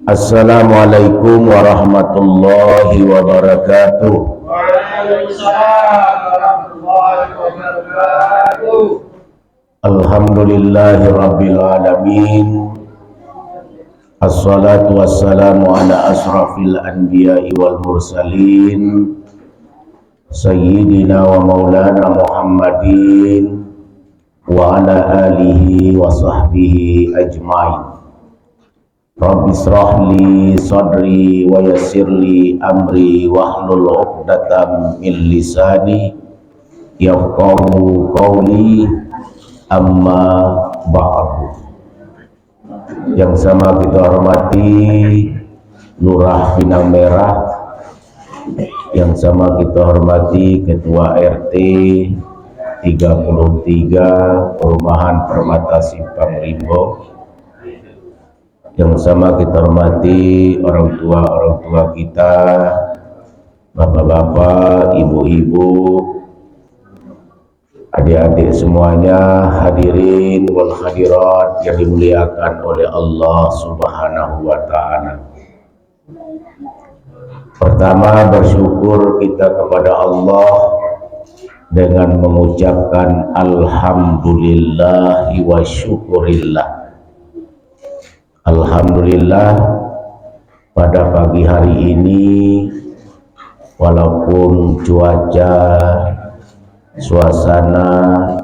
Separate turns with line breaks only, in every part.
Assalamualaikum warahmatullahi wabarakatuh.
Waalaikumsalam warahmatullahi wabarakatuh.
Alhamdulillahi rabbil alamin. Assalatu wassalamu ala asrafil anbiya'i wal mursalin Sayyidina wa maulana Muhammadin wa ala alihi wa sahbihi ajma'in. Rabbi israh li sadri wa yassir li amri wahlul 'uqdatam min lisani yafqahu qawli, amma ba'du. Yang sama kita hormati Lurah Pinang Merah, yang sama kita hormati Ketua RT 33 Perumahan Permata Simpang Rimbo, yang sama kita hormati orang tua kita, bapak-bapak, ibu-ibu, adik-adik semuanya, hadirin wal hadirat yang dimuliakan oleh Allah Subhanahu wa Ta'ala. Pertama, bersyukur kita kepada Allah dengan mengucapkan alhamdulillahi wa syukurillah. Alhamdulillah, pada pagi hari ini walaupun cuaca, suasana,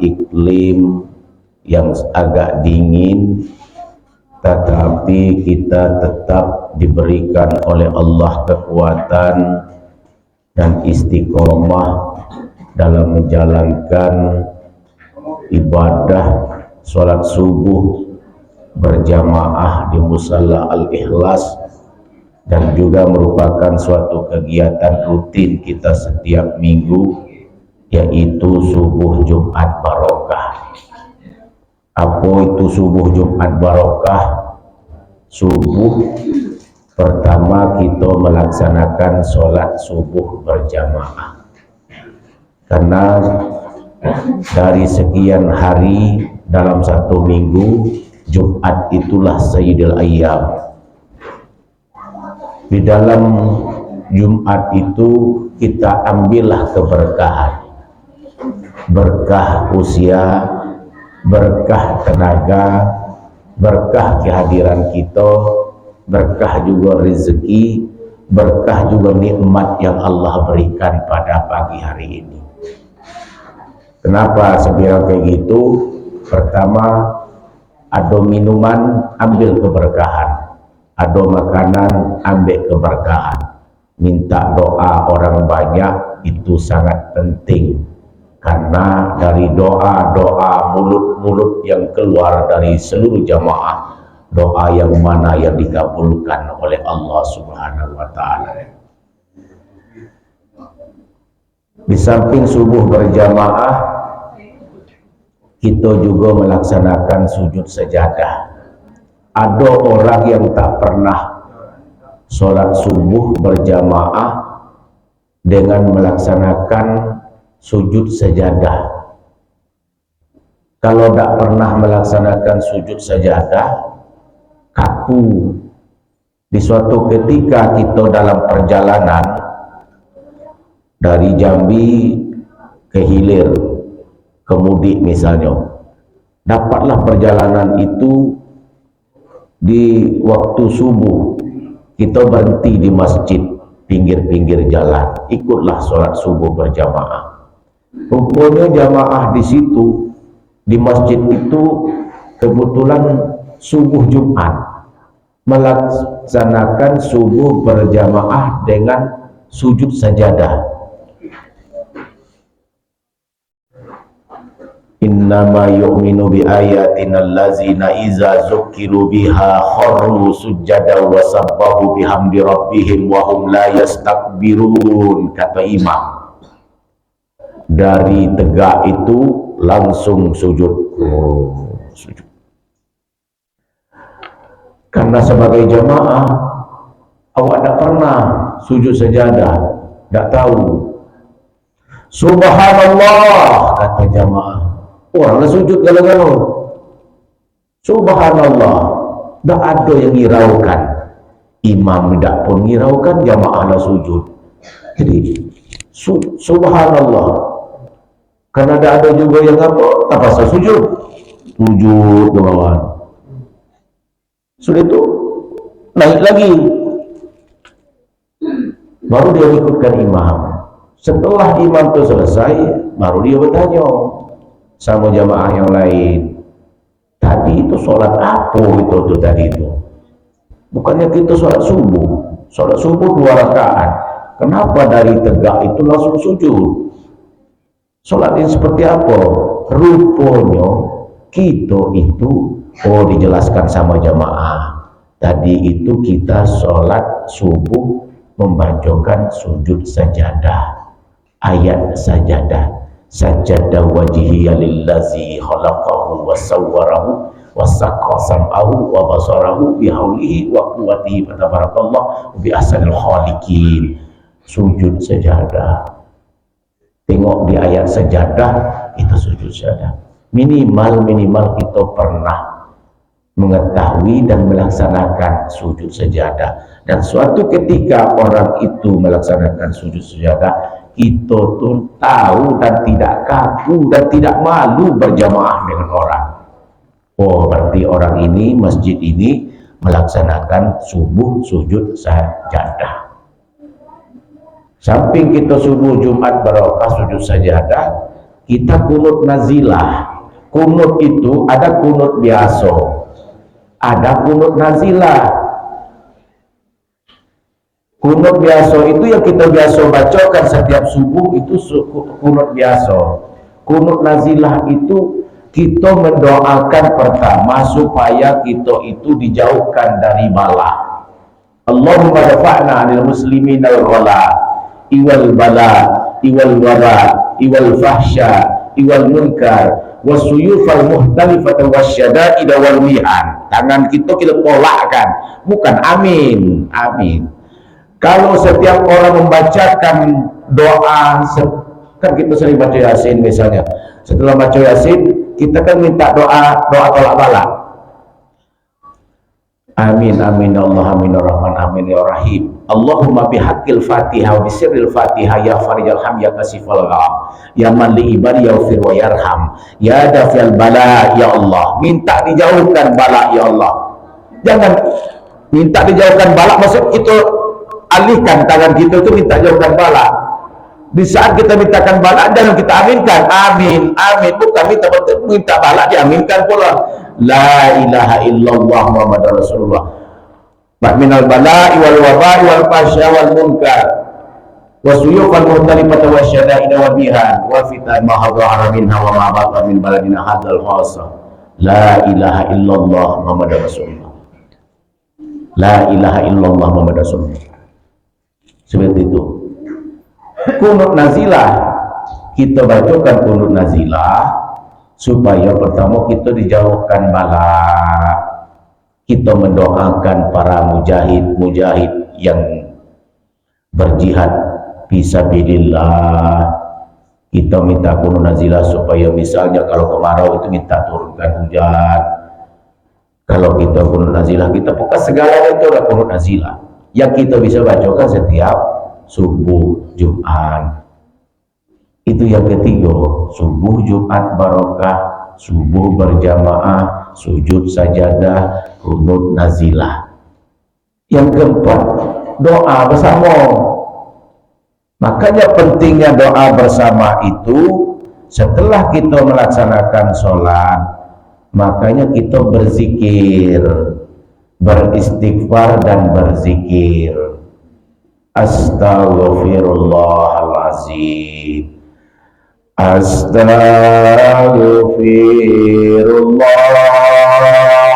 iklim yang agak dingin, tetapi kita tetap diberikan oleh Allah kekuatan dan istiqomah dalam menjalankan ibadah sholat subuh berjamaah di Musalla Al-Ikhlas, dan juga merupakan suatu kegiatan rutin kita setiap minggu, yaitu subuh Jumat Barokah. Apa itu subuh Jumat Barokah? Subuh pertama kita melaksanakan sholat subuh berjamaah, karena dari sekian hari dalam satu minggu, Jumat itulah Sayyidul Ayyam. Di dalam Jumat itu kita ambillah keberkahan, berkah usia, berkah tenaga, berkah kehadiran kita, berkah juga rezeki, berkah juga nikmat yang Allah berikan pada pagi hari ini. Kenapa saya bilang kayak gitu? Pertama, ada minuman, ambil keberkahan. Ada makanan, ambil keberkahan. Minta doa orang banyak itu sangat penting, karena dari doa-doa mulut-mulut yang keluar dari seluruh jamaah, doa yang mana yang dikabulkan oleh Allah Subhanahu wa Ta'ala. Di samping subuh berjamaah, kita juga melaksanakan sujud sajadah. Ada orang yang tak pernah sholat subuh berjamaah dengan melaksanakan sujud sajadah. Kalau tak pernah melaksanakan sujud sajadah, kaku. Di suatu ketika kita dalam perjalanan dari Jambi ke Hilir, kemudik misalnya, dapatlah perjalanan itu di waktu subuh, kita berhenti di masjid pinggir-pinggir jalan, ikutlah sholat subuh berjamaah. Rupanya jamaah di situ, di masjid itu kebetulan subuh Jumat, melaksanakan subuh berjamaah dengan sujud sajadah. Innama yu'minu bi ayatina allazina iza zukiru biha kharru sujada wa sabbahu bihamdi rabbihim wa hum la yastakbirun, kata imam. Dari tegak itu langsung sujud. Sujud. Karena sebagai jamaah, awak tak pernah sujud sajadah, tak tahu. Subhanallah, kata jamaah. Orang sujud galau-galau. Subhanallah, tak ada yang hiraukan. imam tidak pun ngiraukan jamaah lah sujud. Jadi subhanallah, karena ada juga yang apa tak pasal sujud ke bawah. Sudah itu naik lagi, baru dia ikutkan imam. Setelah imam itu selesai, baru dia bertanya sama jamaah yang lain, tadi itu sholat apa itu tadi itu? Bukannya kita sholat subuh 2 rakaat, kenapa dari tegak itu langsung sujud? Sholat ini seperti apa? Rupanya kita itu, dijelaskan sama jamaah, tadi itu kita sholat subuh membacakan sujud sajadah, ayat sajadah, sajadah wajhiya lillazi khalaqahu wa sawwarahu wa saqqa sam'ahu wa basarahu bihaulihi wa quwwatihi fatabarakallah bi ahsanil khaliqin. Sujud sajadah, tengok di ayat sajadah itu sujud sajadah. Minimal kita pernah mengetahui dan melaksanakan sujud sajadah. Dan suatu ketika orang itu melaksanakan sujud sajadah, kita tuh tahu dan tidak kaku dan tidak malu berjamaah dengan orang. Berarti orang ini, masjid ini melaksanakan subuh sujud sajadah. Samping kita subuh Jumat barokah sujud sajadah, kita kunut nazilah. Kunut itu ada kunut biasa, ada kunut nazilah. Kunut biasa itu yang kita biasa bacakan setiap subuh, itu kunut biasa. Kunut nazilah itu kita mendoakan pertama supaya kita itu dijauhkan dari bala. Allahumma dafa'na 'anil muslimin al-ghala iwal bala iwal wara iwal fahsya iwal munkar wasuyufal muhtalifata wasyada'ida wal mihan. Tangan kita polakkan, bukan amin, amin. Kalau setiap orang membacakan doa, kan kita sering baca Yasin misalnya, setelah baca Yasin kita kan minta doa tolak bala. Amin amin ya Allah, amin ya Rahman, amin ya Rahim. Allahumma bihaqqil Fatihah wa bisirril Fatihah ya farijal ham ya kasifal gham ya man li ibadi yaghfir wa yarham ya dafil bala ya Allah. Minta dijauhkan bala ya Allah. Jangan minta dijauhkan bala, maksud itu alihkan tangan kita itu minta jauhkan bala. Di saat kita mintakan bala, jangan kita aminkan amin amin, bukan minta bala diaminkan pula. La ilaha illallah Muhammadur Rasulullah. Minal bala'i wal waba'i wal fahsya wal munkar wasuyufal muhtalifata wasyada'ida wa bihan wa fitan ma hadhara minha wa ma batan min baladina hadzal khassa. La ilaha illallah Muhammadur Rasulullah. La ilaha illallah Muhammadur Rasulullah. Seperti itu. Kunut nazilah, kita bacakan kunut nazilah supaya pertama kita dijauhkan bala. Kita mendoakan para mujahid yang berjihad fisabilillah. Kita minta kunut nazilah supaya misalnya kalau kemarau itu minta turunkan hujan. Kalau kita kunut nazilah, kita buka segala itu ada kunut nazilah yang kita bisa bacakan setiap subuh Jumat. Itu yang ketiga, subuh Jumat barokah, subuh berjamaah, sujud sajadah, kunut nazilah. Yang keempat, doa bersama. Makanya pentingnya doa bersama itu setelah kita melaksanakan sholat, makanya kita berzikir, beristighfar dan berzikir. Astaghfirullahalazim, astaghfirullah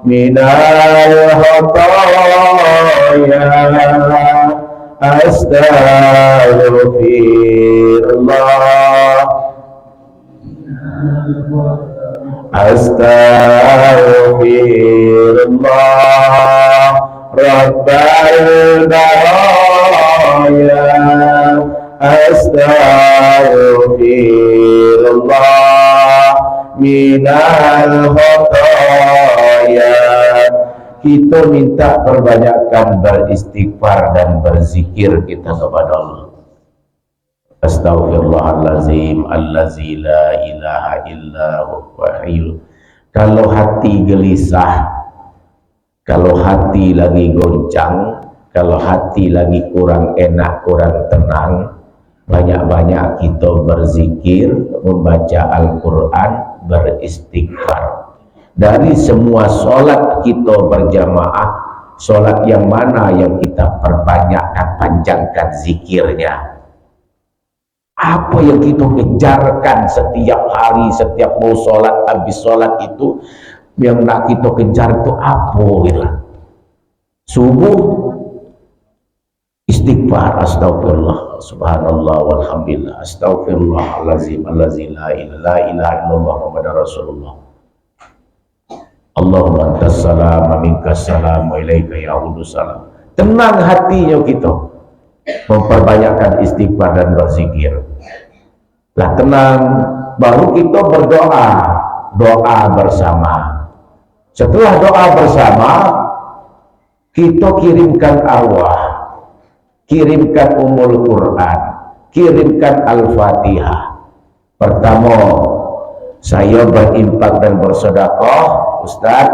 minal khataya, astaghfirullah, astaghfirullah rabbal baraya, astaghfirullah minal khataya. kita minta perbanyakkan beristighfar dan berzikir kita kepada Allah. Astaghfirullahalazim allazi la ilaha illa huwal. Kalau hati gelisah, kalau hati lagi goncang, kalau hati lagi kurang enak, kurang tenang, banyak-banyak kita berzikir, membaca Al-Quran, beristighfar. Dari semua solat kita berjamaah, solat yang mana yang kita perbanyakkan, panjangkan zikirnya? Apa yang kita kejarkan setiap hari, setiap mau sholat, habis sholat itu yang nak kita kejar itu apa gitu? Subuh istighfar, astagfirullah, subhanallah, walhamdulillah, astagfirullahalazim allazi la ilaha illallah muhammadar rasulullah. Allahumma antas salam wa minkas salam wa ilaika ya'udus salam. Tenang hatinya kita, memperbanyakkan istighfar dan berzikir. Lah tenang, baru kita berdoa, doa bersama. Setelah doa bersama, kita kirimkan arwah, kirimkan Ummul Quran, kirimkan Al-Fatihah. Pertama, saya berinfak dan bersedekah, Ustaz,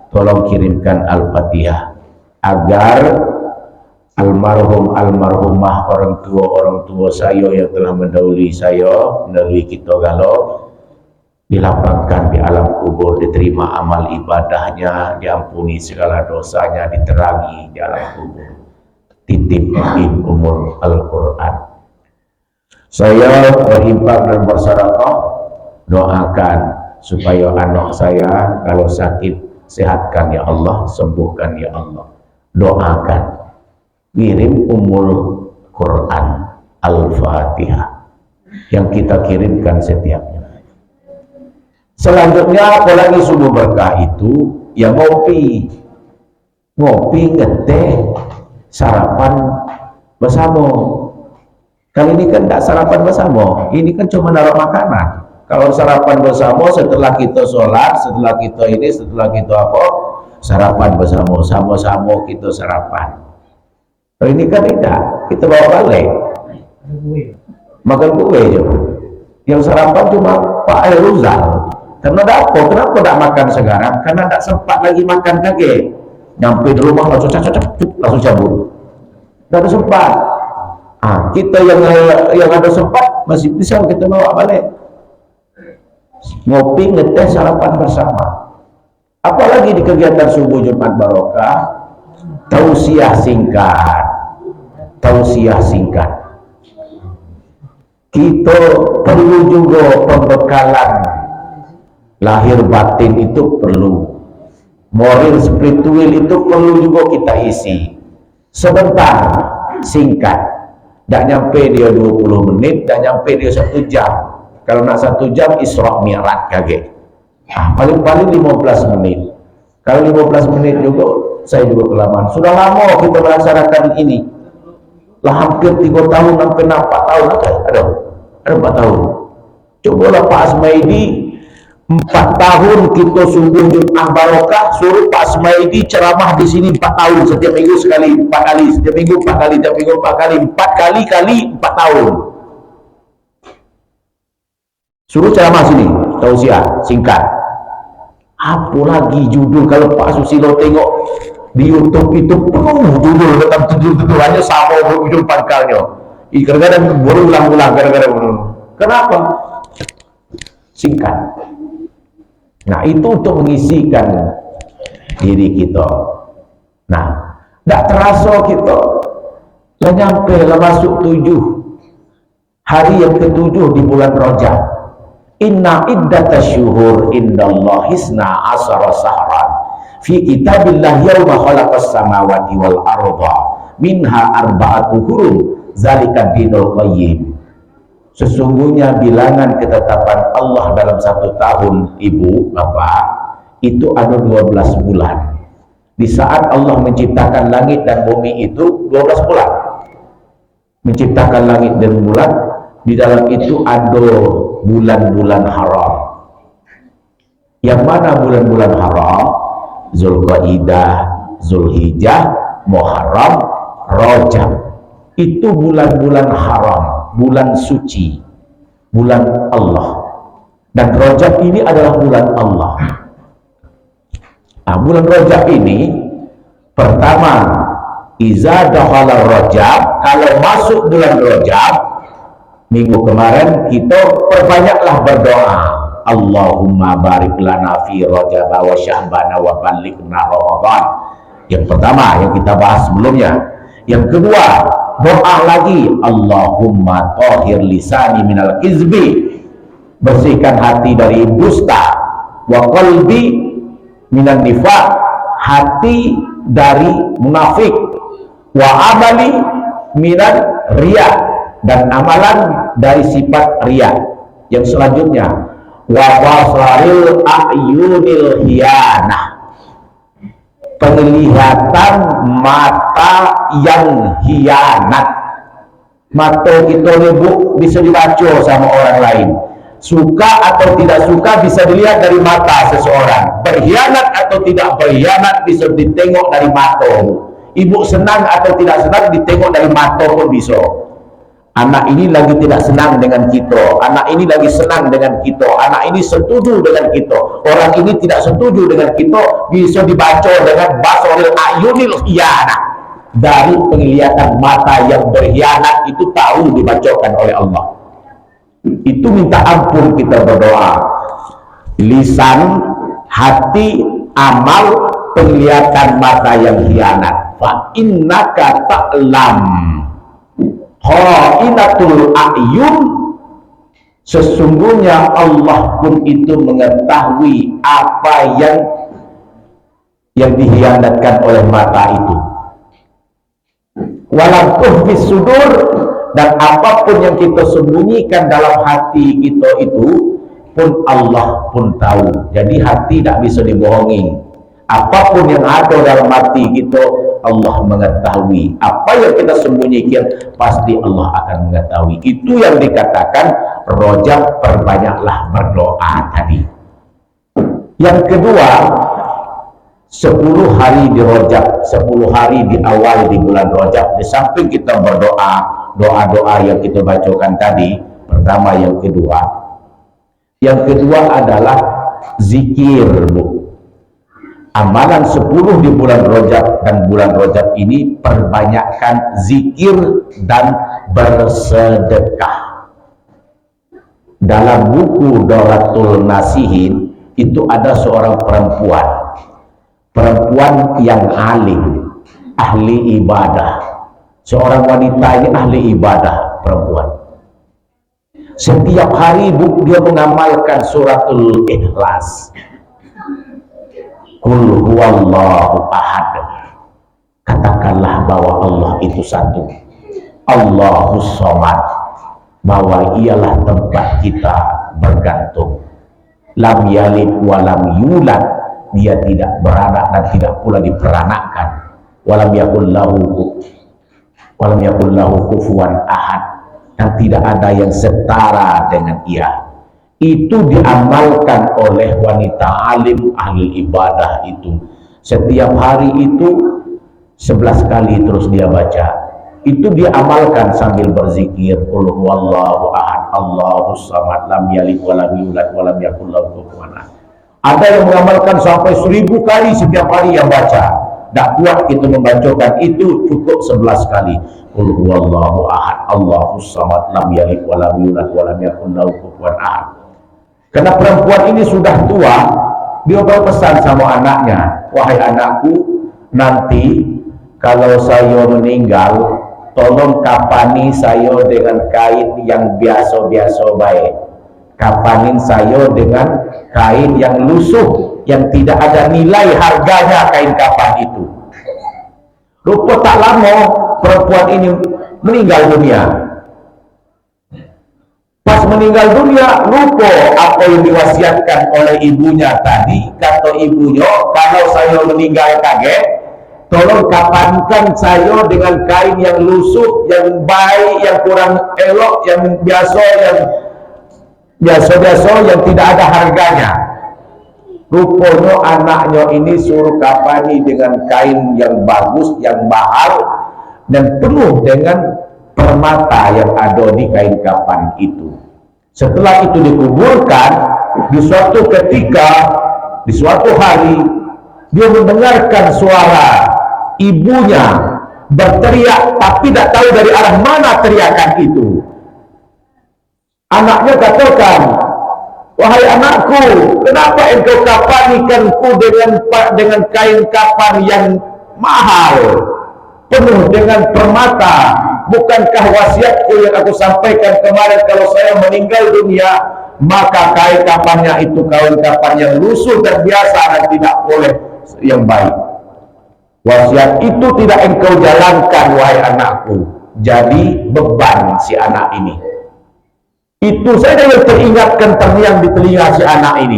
tolong kirimkan Al-Fatihah agar almarhumah orang tua saya yang telah mendahului saya, mendahului kita galau, dilapangkan di alam kubur, diterima amal ibadahnya, diampuni segala dosanya, diterangi di alam kubur. Titipin umur Al-Quran. Saya berinfak dan bersedekah, doakan supaya anak saya kalau sakit, sehatkan ya Allah, sembuhkan ya Allah. Doakan, kirim Ummul Quran Al-Fatihah yang kita kirimkan setiapnya. Selanjutnya apalagi sumber berkah itu yang ngopi, ngeteh, sarapan bersama. Kali ini kan tidak sarapan bersama, ini kan cuma naruh makanan. Kalau sarapan bersama setelah kita sholat, setelah kita ini, setelah kita apa, sarapan bersama, sama-sama kita sarapan. Kalau ini kan tidak, kita bawa balik, makan kue aja. Yang sarapan cuma Pak Airuzal. Karena apa? Kenapa tidak makan sekarang? Karena tidak sempat lagi makan kaget. Nyampe di rumah langsung langsung cabut. Tidak ada sempat. Kita yang ada sempat masih bisa kita bawa balik. Ngopi, ngeteh, sarapan bersama. Apalagi di kegiatan subuh Jumat Barokah, tausiah singkat. Kita perlu juga pembekalan lahir batin, itu perlu. Moral spiritual itu perlu juga kita isi. Sebentar, singkat. Tak nyampe dia 20 menit, tak nyampe dia 1 jam. Kalau nak 1 jam, Isra Mi'raj kaget. Paling-paling 15 menit. Kalau 15 menit juga, saya juga kelamaan. Sudah lama kita melaksanakan ini. Lah hampir 3 tahun, sampai 4 tahun. Ada 4 tahun. Cobalah Pak Asmaidi, 4 tahun kita sungguh Jumat Barokah, suruh Pak Asmaidi ceramah di sini 4 tahun, setiap minggu sekali, 4 kali, setiap minggu 4 kali, setiap minggu 4 kali, 4 kali 4 tahun. Suruh ceramah sini, tausiah singkat. Apa lagi judul? Kalau Pak Susilo tengok di YouTube itu penuh judul tentang tujuannya sama ujung pangkalnya. Kadang-kadang berulang-ulang, kadang-kadang berulang. Kenapa? Singkat. Nah, itu untuk mengisikan diri kita. Nah, tidak terasa kita lah nyampe, lah masuk 7 hari yang ke-7 di bulan Rajab. Inna iddatasyuhur indallahi isna asara sahran fi kitabillah yawma khalaqas samawati wal arda minha arba'atu hurum zalika dinul qayyim. Sesungguhnya bilangan ketetapan Allah dalam 1 tahun, ibu, bapak, itu ada 12 bulan. Di saat Allah menciptakan langit dan bumi itu 12 bulan. Menciptakan langit dan bulan, di dalam itu ada bulan-bulan haram. Yang mana bulan-bulan haram? Zulqaidah, Zulhijjah, Muharram, Rajab. Itu bulan-bulan haram, bulan suci, bulan Allah. Dan Rajab ini adalah bulan Allah. Nah, bulan Rajab ini pertama, iza dakhala Rajab, kalau masuk bulan Rajab, minggu kemarin kita perbanyaklah berdoa. Allahumma barik lana fi Rajab wa Sya'ban wa ballighna Ramadan. Yang pertama yang kita bahas sebelumnya. Yang kedua, doa lagi, Allahumma tahhir lisani minal kizbi, bersihkan hati dari dusta, wa qalbi minan nifaq, hati dari munafik, wa amali minan riya, dan amalan dari sifat riya. Yang selanjutnya, wa basaril a'yunil hiyanah, penglihatan mata yang hianat. Mata kita ni Bu bisa dibaca sama orang lain. Suka atau tidak suka bisa dilihat dari mata seseorang. Berkhianat atau tidak berkhianat bisa ditengok dari mata. Ibu senang atau tidak senang ditengok dari mata pun bisa. Anak ini lagi tidak senang dengan kita, anak ini lagi senang dengan kita, anak ini setuju dengan kita, orang ini tidak setuju dengan kita, bisa dibaca dengan basaril ayunil khiyanah, dari penglihatan mata yang berkhianat. Itu tahu dibacakan oleh Allah. Itu minta ampun kita berdoa. Lisan, hati, amal, penglihatan mata yang khianat. Fa innaka ta'lam kha'inatul a'yun, sesungguhnya Allah pun itu mengetahui apa yang dihianatkan oleh mata itu. Walam tuhfis sudur, dan apapun yang kita sembunyikan dalam hati kita itu pun Allah pun tahu. Jadi hati tidak bisa dibohongi. Apapun yang ada dalam hati kita, Allah mengetahui. Apa yang kita sembunyikan, pasti Allah akan mengetahui. Itu yang dikatakan Rajab, perbanyaklah berdoa tadi. Yang kedua, 10 hari di Rajab, 10 hari di awal di bulan Rajab, di samping kita berdoa, doa-doa yang kita bacakan tadi, pertama, yang kedua. Yang kedua adalah zikir, Bu. Amalan 10 di bulan Rajab, dan bulan Rajab ini perbanyakkan zikir dan bersedekah. Dalam buku Dawlatul Nasihin itu ada seorang perempuan yang alim, ahli ibadah. Seorang wanita ini ahli ibadah, perempuan. Setiap hari dia mengamalkan suratul Ikhlas. Qul huwallahu ahad. Katakanlah bahwa Allah itu satu. Allahus somad, bahwa ialah tempat kita bergantung. Lam yalid wa lam yulad, dia tidak beranak dan tidak pula diperanakkan. Walam yakul lahu kufuwan ahad, dan tidak ada yang setara dengan ia. Itu diamalkan oleh wanita alim ahli ibadah itu. Setiap hari itu 11 kali terus dia baca. Itu dia amalkan sambil berzikir, qul huwallahu ahad, Allahus samad, lam yalid wa lam yulad wa lam yakul lahu kufuwan ahad. Ada yang mengamalkan sampai 1000 kali setiap hari yang baca. Tak kuat kita membacakan itu, cukup 11 kali. Qul huwallahu ahad, Allahus samad, lam yalid wa lam yulad wa lam yakul lahu kufuwan ahad. Karena perempuan ini sudah tua, dia berpesan sama anaknya, wahai anakku, nanti kalau saya meninggal, tolong kapani saya dengan kain yang biasa-biasa baik. Kapanin saya dengan kain yang lusuh, yang tidak ada nilai harganya kain kapan itu. Rupa tak lama perempuan ini meninggal dunia. Pas meninggal dunia, lupa apa yang diwasiatkan oleh ibunya tadi. Kata ibunya, kalau saya meninggal kaget, tolong kapankan saya dengan kain yang lusuh, yang baik, yang kurang elok, yang biasa, yang tidak ada harganya. Rupanya anaknya ini suruh kafani dengan kain yang bagus, yang mahal, dan penuh dengan permata yang ada di kain kafan itu. Setelah itu dikuburkan, di suatu ketika, di suatu hari, dia mendengarkan suara ibunya berteriak, tapi tidak tahu dari arah mana teriakan itu. Anaknya katakan, "Wahai anakku, kenapa engkau kafanikanku dengan kain kafan yang mahal, penuh dengan permata? Bukankah wasiatku yang aku sampaikan kemarin, kalau saya meninggal dunia, maka kain kafannya itu kain kafan yang lusuh dan biasa dan tidak boleh yang baik. Wasiat itu tidak engkau jalankan, wahai anakku." Jadi beban si anak ini. Itu saja yang teringatkan, terngiang di telinga si anak ini.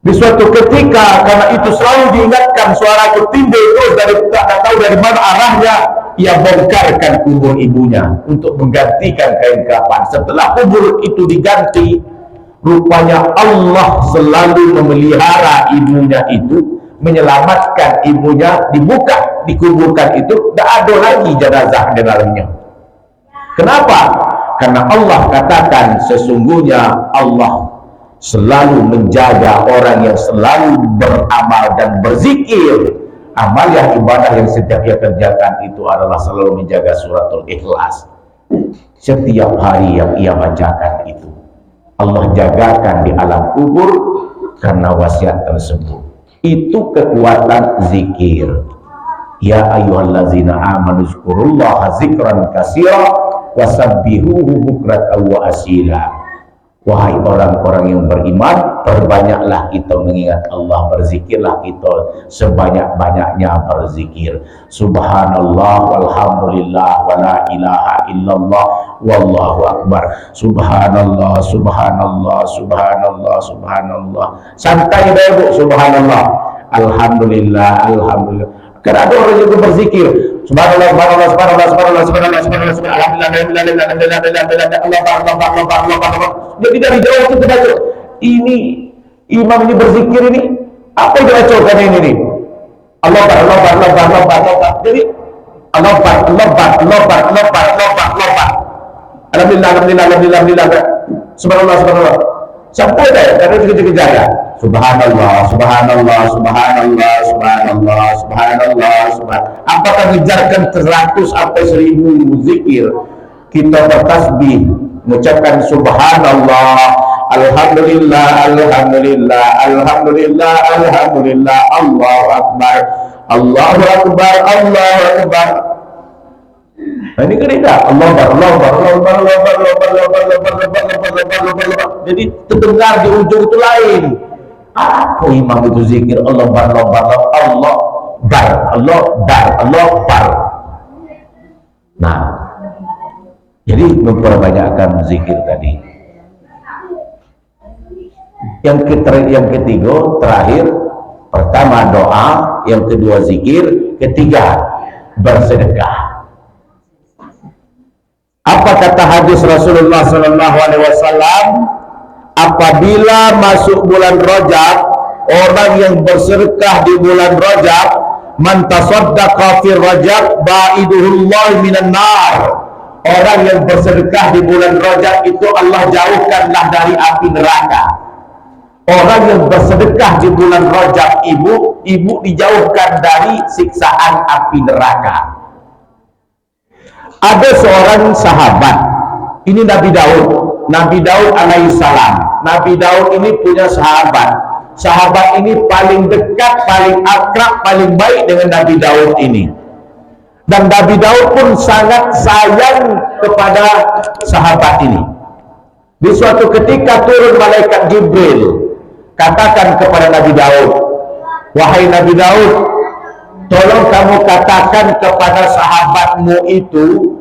Di suatu ketika, karena itu selalu diingatkan, suara itu timbul terus dari tak tahu dari mana arahnya, ia bongkarkan kubur ibunya untuk menggantikan kain kafan. Setelah kubur itu diganti, rupanya Allah selalu memelihara ibunya itu, menyelamatkan ibunya, dibuka, dikuburkan itu, tidak ada lagi jenazah di dalamnya. Kenapa? Karena Allah katakan, sesungguhnya Allah selalu menjaga orang yang selalu beramal dan berzikir. Amal yang ibadah yang setiap dia kerjakan itu adalah selalu menjaga suratul Ikhlas. Setiap hari yang ia bacakan itu, Allah jagakan di alam kubur karena wasiat tersebut. Itu kekuatan zikir. Ya ayyuhallazina amanu zkurullaha zikran katsira wasabbihuhu bukratan wa asila. Wahai orang-orang yang beriman, perbanyaklah kita mengingat Allah, berzikirlah kita sebanyak-banyaknya berzikir. Subhanallah walhamdulillah wala ilaha illallah wallahu akbar. Subhanallah, subhanallah, subhanallah, subhanallah. Santai deh Bu, subhanallah. Alhamdulillah, alhamdulillah. Karena ada orang yang berzikir, subhanallah, subhanallah, subhanallah, subhanallah, subhanallah, subhanallah, subhanallah, alhamdulillah. Jadi dari jauh itu kita baca, ini imam ini berzikir ini, apa yang dibacakan ini nih? Allah Akbar, Allah Akbar, Allah Akbar, Allah Akbar, Allah Akbar. Jadi Allah Akbar, Allah Akbar, Allah Akbar, Allah Akbar, Allah Akbar, Allah Akbar. Alhamdulillah, alhamdulillah, alhamdulillah, alhamdulillah. Subhanallah, subhanallah. Sampai deh, karena itu kejar ya. Subhanallah, subhanallah, subhanallah, subhanallah, subhanallah, subhanallah. Apakah mengejarkan 100 sampai 1000 zikir? Kita bertasbih, mengucapkan subhanallah, alhamdulillah, alhamdulillah, alhamdulillah, alhamdulillah, Allahu akbar, Allahu akbar, Allahu akbar. Nah ini kan tidak Allah akbar, Allah akbar, Allah akbar, Allah akbar, Allah akbar, Allah akbar, Allah akbar, Allah akbar, Allah akbar. Jadi terdengar di ujung itu lain. Apa imam itu zikir Allah akbar, Allah akbar, Allah akbar, Allah akbar, Allah akbar. Nah, jadi memperbanyakkan zikir tadi. Yang ketiga, terakhir, pertama doa, yang kedua zikir, ketiga bersedekah. Apa kata hadis Rasulullah SAW? Apabila masuk bulan Rajab, orang yang bersedekah di bulan Rajab, man tasaddaqa fi Rajab ba'iduhullah minan nar. Orang yang bersedekah di bulan Rajab itu Allah jauhkanlah dari api neraka. Orang yang bersedekah di bulan Rajab, ibu dijauhkan dari siksaan api neraka. Ada seorang sahabat, ini Nabi Daud alaihissalam. Nabi Daud ini punya sahabat. Sahabat ini paling dekat, paling akrab, paling baik dengan Nabi Daud ini. Dan Nabi Daud pun sangat sayang kepada sahabat ini. Di suatu ketika turun malaikat Jibril, katakan kepada Nabi Daud, wahai Nabi Daud, tolong kamu katakan kepada sahabatmu itu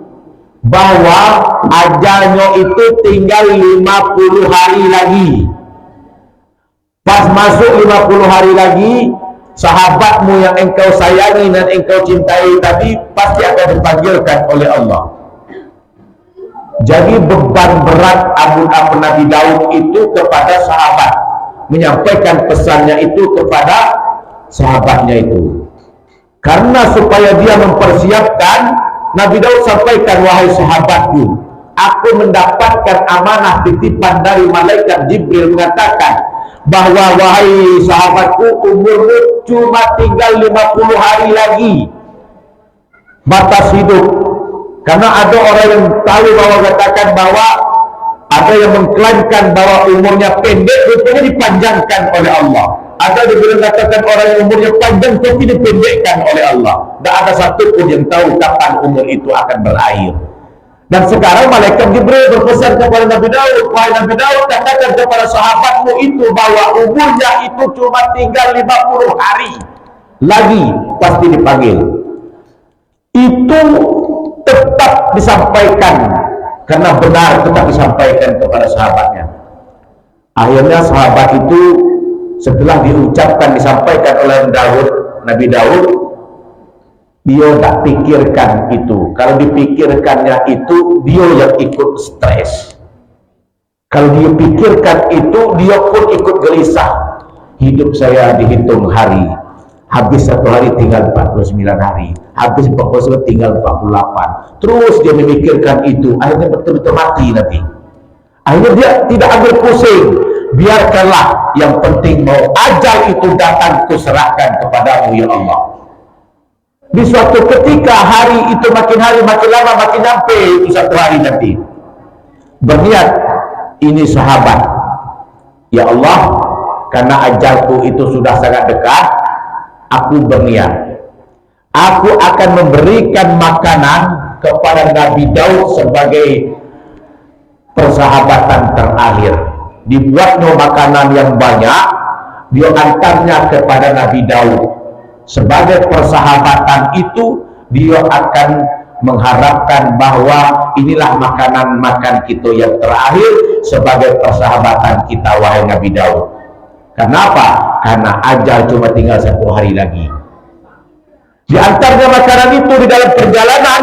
bahwa ajalnya itu tinggal 50 hari lagi. Pas masuk 50 hari lagi, sahabatmu yang engkau sayangi dan engkau cintai tadi pasti akan dipanggilkan oleh Allah. Jadi beban berat ampun Nabi Daud itu kepada sahabat. menyampaikan pesannya itu kepada sahabatnya itu. Karena supaya dia mempersiapkan, Nabi Daud sampaikan, wahai sahabatku, aku mendapatkan amanah titipan dari malaikat Jibril mengatakan bahwa wahai sahabatku, umurmu cuma tinggal 50 hari lagi batas hidup. Karena ada orang yang tahu bahwa katakan bahwa ada yang mengklaimkan bahwa umurnya pendek, rupanya dipanjangkan oleh Allah. Ada yang mengatakan orang yang umurnya panjang tapi dipendekkan oleh Allah. Tidak ada satupun yang tahu kapan umur itu akan berakhir. Dan sekarang malaikat Jibril berpesan kepada Nabi Daud, wahai Nabi Daud, katakan kepada sahabatmu itu bahwa umurnya itu cuma tinggal 50 hari lagi pasti dipanggil. Itu tetap disampaikan, karena benar tetap disampaikan kepada sahabatnya. Akhirnya sahabat itu setelah diucapkan, disampaikan oleh Nabi Daud, dia tak pikirkan itu. Kalau dipikirkannya itu, dia yang ikut stres. Kalau dia pikirkan itu, dia pun ikut gelisah. Hidup saya dihitung hari, habis 1 hari tinggal 49 hari, habis 49 tinggal 48. Terus dia memikirkan itu, akhirnya betul-betul mati nanti. Akhirnya dia tidak ambil pusing. Biarkanlah, yang penting mau ajal itu datang, kuserahkan kepadamu ya Allah. Di suatu ketika hari itu makin hari makin lama makin sampai itu 1 hari nanti, berniat, ini sahabat, ya Allah, karena ajalku itu sudah sangat dekat, aku berniat, aku akan memberikan makanan kepada Nabi Daud sebagai persahabatan terakhir. Dibuatnya makanan yang banyak, dia antarnya kepada Nabi Daud. Sebagai persahabatan itu, dia akan mengharapkan bahwa inilah makanan makan kita yang terakhir sebagai persahabatan kita, wahai Nabi Daud. Kenapa? Karena ajal cuma tinggal 1 hari lagi. Di antaranya makanan itu di dalam perjalanan,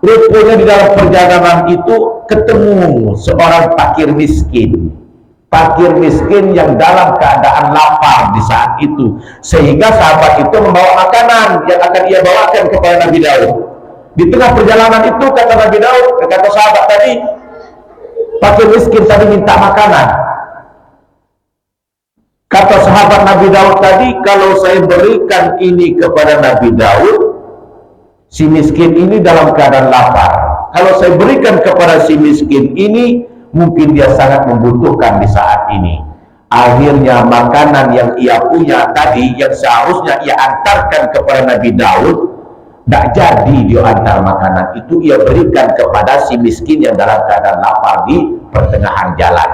rupanya di dalam perjalanan itu ketemu seorang fakir miskin. Fakir miskin yang dalam keadaan lapar di saat itu, sehingga sahabat itu membawa makanan yang akan ia bawakan kepada Nabi Daud. Di tengah perjalanan itu kata Nabi Daud, kata sahabat tadi, fakir miskin tadi minta makanan. Kata sahabat Nabi Daud tadi, kalau saya berikan ini kepada Nabi Daud, si miskin ini dalam keadaan lapar. Kalau saya berikan kepada si miskin ini, mungkin dia sangat membutuhkan di saat ini. Akhirnya makanan yang ia punya tadi, yang seharusnya ia antarkan kepada Nabi Daud, tidak jadi dia antar makanan itu, ia berikan kepada si miskin yang dalam keadaan lapar di pertengahan jalan.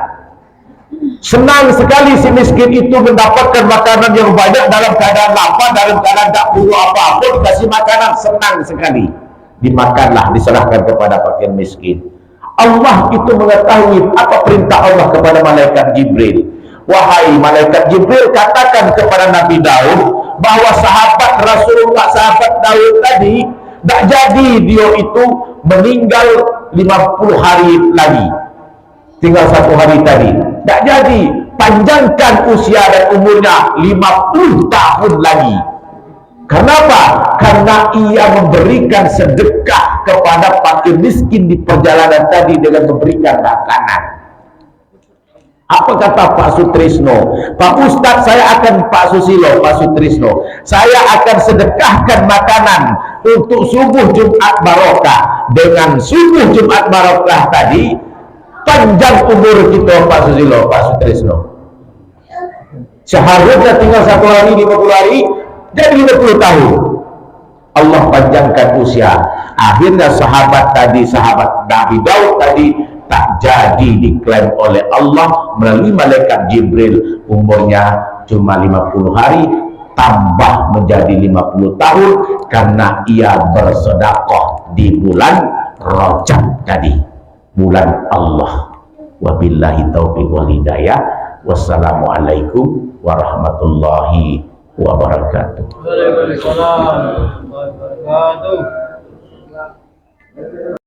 Senang sekali si miskin itu mendapatkan makanan yang banyak dalam keadaan lapar, dalam keadaan tak perlu apa-apa, dikasih makanan, senang sekali. Dimakanlah, diserahkan kepada fakir miskin. Allah itu mengetahui apa perintah Allah kepada malaikat Jibril. Wahai malaikat Jibril, katakan kepada Nabi Daud bahwa sahabat Rasulullah, sahabat Daud tadi, tak jadi dia itu meninggal 50 hari lagi, tinggal 1 hari tadi. Tak jadi, panjangkan usia dan umurnya 50 tahun lagi. Kenapa? Karena ia memberikan sedekah kepada fakir miskin di perjalanan tadi dengan memberikan makanan. Apa kata Pak Sutrisno? Pak Ustadz, saya akan, Pak Susilo, Pak Sutrisno, saya akan sedekahkan makanan untuk subuh Jumat Barokah. Dengan subuh Jumat Barokah tadi, panjang umur kita, Pak Susilo, Pak Sutrisno. Seharusnya tinggal 1 hari, 50 hari, jadi 50 tahun. Allah panjangkan usia. Akhirnya sahabat tadi, sahabat Nabi Daud tadi, tak jadi diklaim oleh Allah melalui malaikat Jibril. Umurnya cuma 50 hari, tambah menjadi 50 tahun karena ia bersedekah di bulan Rajab tadi, bulan Allah. Wabillahi taufiq wal hidayah. Wassalamualaikum warahmatullahi wabarakatuh.
Waalaikumsalam warahmatullahi wabarakatuh.